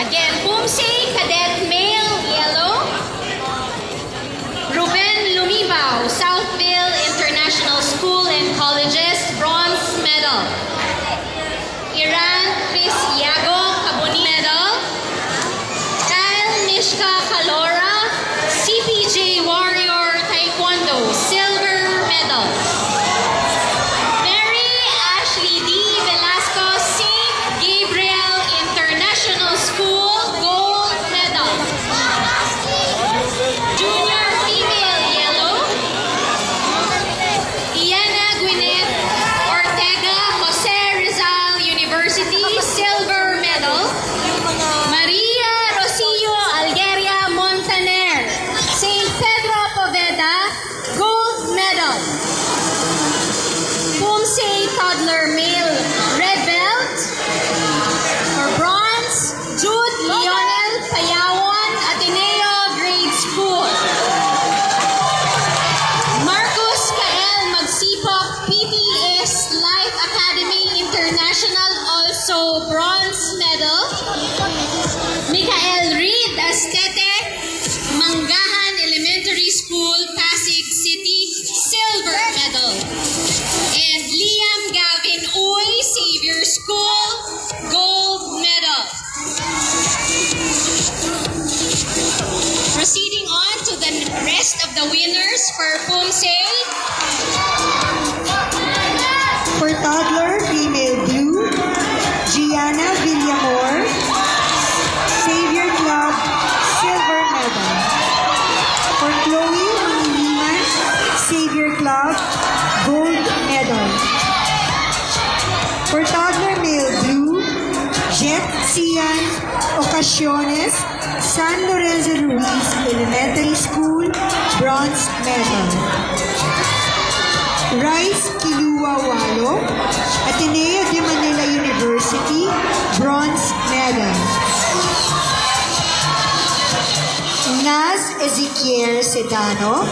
Again, Pumsey Cadet Male, yellow. Ruben Lumibao, Southville International School and Colleges, bronze medal. Iran Chris Iago, Kabuni medal. Kyle Mishka Kalora, CPJ Warrior Taekwondo, silver medal. Mary Ashley D. Velasco, St. Gabriel International School, gold medal. Junior female, yellow. Iana Gwyneth Ortega, Jose Rizal University, silver medal. Maria Rosillo Algueria Montaner, St. Pedro Poveda, gold medal. Pumsey toddler male, red belt. For bronze, Jude Lionel Payawan, Ateneo Grade School. Marcus Kael Magsipok, PTS Life Academy International, also bronze medal. Michael Reed Astete, Manggahan Elementary School, Pasig City, silver medal. And Liam Gavin Uy, Xavier School, gold medal. Proceeding on to the rest of the winners for Pumsey. For toddler, female blue, Gianna Villamor, Xavier Club, silver medal. For Chloe Maniliman, Xavier Club, gold medal. For toddler male blue, Jet Cian Ocasiones, San Lorenzo Ruiz Elementary School, bronze medal. Rice Kilua Walo, Ateneo de Manila University, bronze medal. Naz Ezequiel Sedano,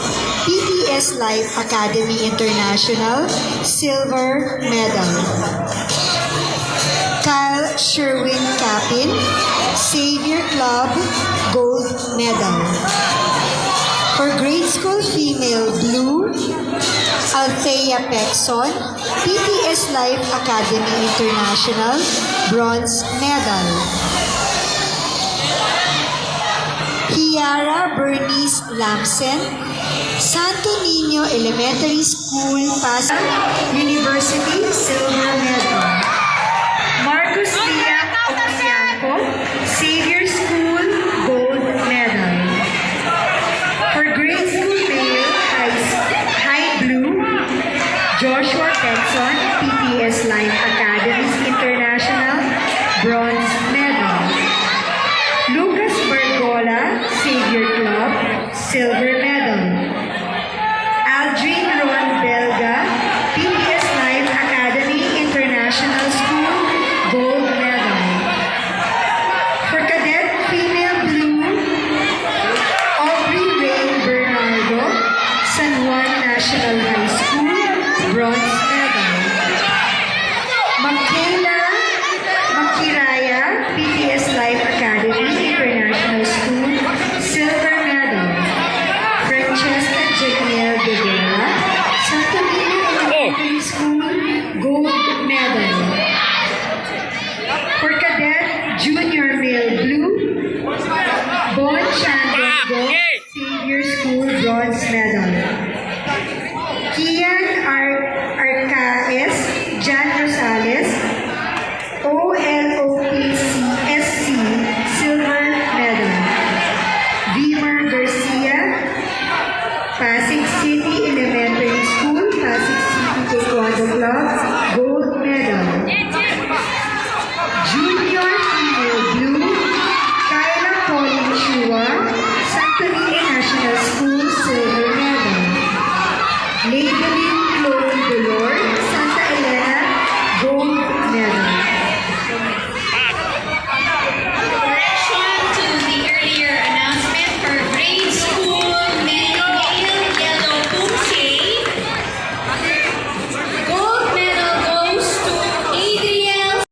PTS Life Academy International, silver medal. Kyle Sherwin Capin, Xavier Club, gold medal. For grade school female blue, Althea Pexon, PTS Life Academy International, bronze medal. Kiara Bernice Lamsen, Santo Niño Elementary School, Pasig University, silver medal. Marcus Villa Oquianco, Xavier School, gold medal. For grade school male, high blue, Joshua Benson, PTS Life Academy International, bronze